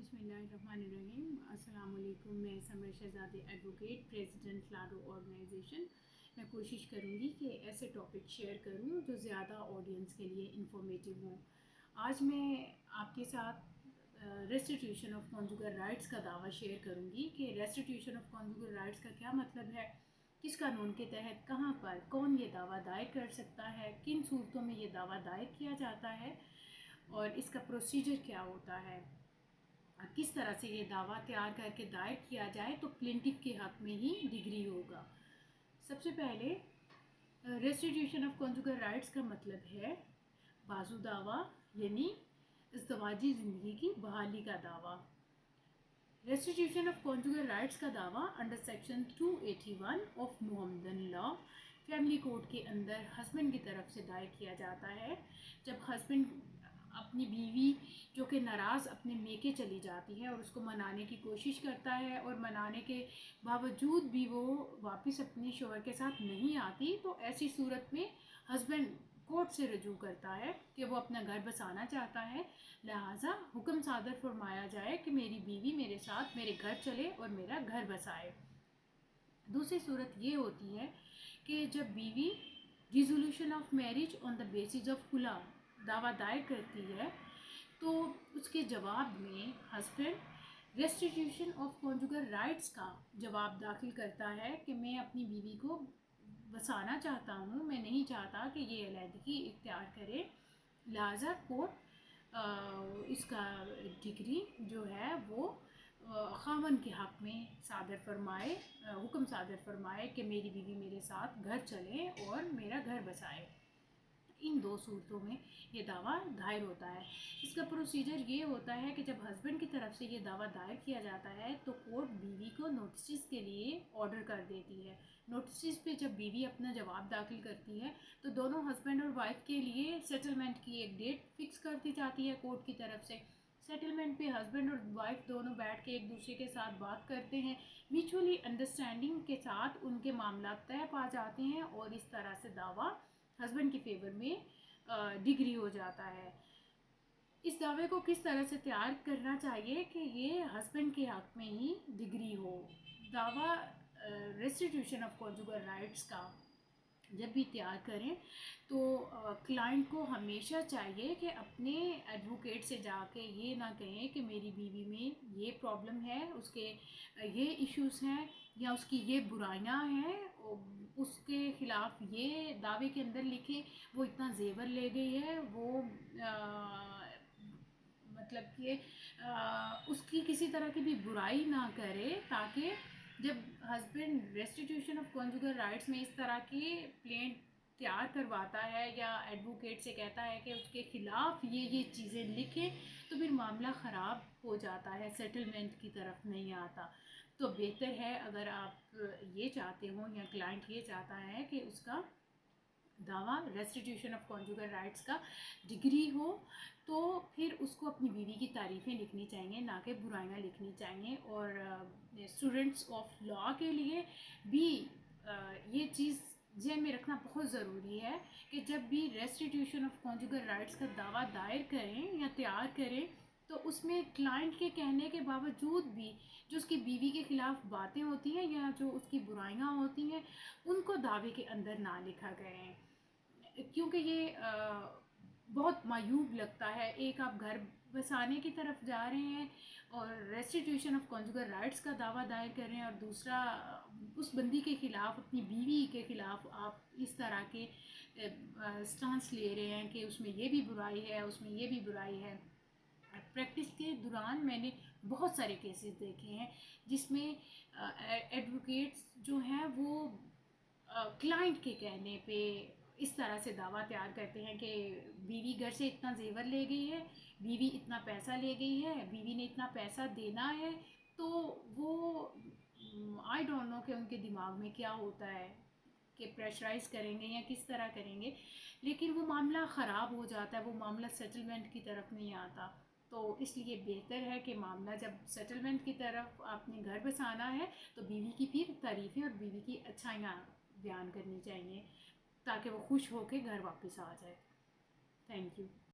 बिस्मिल्लाहिर्रहमानिर्रहीम। अस्सलाम वालेकुम। मैं समर शहज़ादी एडवोकेट, प्रेसिडेंट लाडो ऑर्गेनाइजेशन। मैं कोशिश करूँगी कि ऐसे टॉपिक शेयर करूँ जो ज़्यादा ऑडियंस के लिए इंफॉर्मेटिव हों। आज मैं आपके साथ रेस्टिट्यूशन ऑफ कॉन्जुगल राइट्स का दावा शेयर करूँगी कि रेस्टिट्यूशन ऑफ कॉन्जुगल राइट्स का क्या मतलब है, किस कानून के तहत कहाँ पर कौन ये दावा दायर कर सकता है, किन सूरतों में ये दावा दायर किया जाता है और इसका प्रोसीजर क्या होता है, किस तरह से ये दावा तैयार करके दायर किया जाए तो प्लेंटिफ के हक़ में ही डिग्री होगा। सबसे पहले रेस्टिट्यूशन ऑफ कॉन्जुगल राइट्स का मतलब है बाजू दावा, यानी इज़्दवाजी ज़िंदगी की बहाली का दावा। रेस्टिट्यूशन ऑफ कॉन्जुगल राइट्स का दावा under section 281 of Mohammedan law family code के अंदर हस्बैंड की तरफ से दायर किया जाता है। जब हस्बैंड अपनी बीवी जो कि नाराज़ अपने मेके चली जाती है और उसको मनाने की कोशिश करता है और मनाने के बावजूद भी वो वापस अपने शौहर के साथ नहीं आती, तो ऐसी सूरत में हस्बैंड कोर्ट से रजू करता है कि वो अपना घर बसाना चाहता है, लिहाजा हुक्म सादर फरमाया जाए कि मेरी बीवी मेरे साथ मेरे घर चले और मेरा घर बसाए। दूसरी सूरत ये होती है कि जब बीवी resolution of marriage on the basis of खुला दावा दायर करती है तो उसके जवाब में husband restitution of conjugal rights का जवाब दाखिल करता है कि मैं अपनी बीवी को बसाना चाहता हूँ, मैं नहीं चाहता कि ये अलहदगी इख्तियार करे, लिहाजा कोर्ट इसका डिग्री जो है वो खामन के हक़ में सादर फरमाए, हुक्म सादर फरमाए कि मेरी बीवी मेरे साथ घर चले और मेरा घर बसाए। इन दो सूरतों में ये दावा दायर होता है। इसका प्रोसीजर ये होता है कि जब हस्बैंड की तरफ से ये दावा दायर किया जाता है तो कोर्ट बीवी को नोटिस के लिए ऑर्डर कर देती है। नोटिस पे जब बीवी अपना जवाब दाखिल करती है तो दोनों हस्बैंड और वाइफ के लिए सेटलमेंट की एक डेट फिक्स कर दी जाती है कोर्ट की तरफ से। सेटलमेंट पे हस्बैंड और वाइफ दोनों बैठ के एक दूसरे के साथ बात करते हैं, म्यूचुअली अंडरस्टैंडिंग के साथ उनके मामला तय पा जाते हैं और इस तरह से दावा हस्बैंड की फेवर में डिग्री हो जाता है। इस दावे को किस तरह से तैयार करना चाहिए कि ये हस्बैंड के हक़ में ही डिग्री हो। दावा रेस्टिट्यूशन ऑफ कॉन्जुगल राइट्स का जब भी तैयार करें तो क्लाइंट को हमेशा चाहिए कि अपने एडवोकेट से जाके ये ना कहें कि मेरी बीवी में ये प्रॉब्लम है, उसके ये इश्यूज़ हैं या उसकी ये बुराइयां हैं, उसके ख़िलाफ़ ये दावे के अंदर लिखें वो इतना जेवर ले गई है, वो मतलब कि उसकी किसी तरह की भी बुराई ना करे, ताकि जब husband restitution of conjugal rights में इस तरह की प्लेंट तैयार करवाता है या एडवोकेट से कहता है कि उसके ख़िलाफ़ ये चीज़ें लिखें, तो फिर मामला ख़राब हो जाता है, सेटलमेंट की तरफ नहीं आता। तो बेहतर है अगर आप ये चाहते हो या क्लाइंट ये चाहता है कि उसका दावा रेस्टिट्यूशन ऑफ कॉन्जुगल राइट्स का डिग्री हो, तो फिर उसको अपनी बीवी की तारीफ़ें लिखनी चाहिए, ना कि बुराइयां लिखनी चाहिए। और स्टूडेंट्स ऑफ लॉ के लिए भी ये चीज़ ज़हन में रखना बहुत ज़रूरी है कि जब भी रेस्टिट्यूशन ऑफ कॉन्जुगल राइट्स का दावा दायर करें या तैयार करें तो उसमें क्लाइंट के कहने के बावजूद भी जो उसकी बीवी के ख़िलाफ़ बातें होती हैं या जो उसकी बुराइयां होती हैं उनको दावे के अंदर ना लिखा करें, क्योंकि ये बहुत मायूब लगता है। एक आप घर बसाने की तरफ जा रहे हैं और रेस्टिट्यूशन ऑफ कॉन्जुगल राइट्स का दावा दायर कर रहे हैं और दूसरा उस बंदी के ख़िलाफ़, अपनी बीवी के ख़िलाफ़ आप इस तरह के स्टांस ले रहे हैं कि उसमें ये भी बुराई है, उसमें ये भी बुराई है। प्रैक्टिस के दौरान मैंने बहुत सारे केसेस देखे हैं जिसमें एडवोकेट्स जो हैं वो क्लाइंट के कहने पे इस तरह से दावा तैयार करते हैं कि बीवी घर से इतना जेवर ले गई है, बीवी इतना पैसा ले गई है, बीवी ने इतना पैसा देना है। तो वो आई डोंट नो कि उनके दिमाग में क्या होता है कि प्रेशराइज़ करेंगे या किस तरह करेंगे, लेकिन वो मामला ख़राब हो जाता है, वो मामला सेटलमेंट की तरफ नहीं आता। तो इसलिए बेहतर है कि मामला जब सेटलमेंट की तरफ आपने घर बसाना है तो बीवी की फिर तारीफ़ें और बीवी की अच्छाइयाँ बयान करनी चाहिए ताकि वो खुश होकर घर वापस आ जाए। Thank you.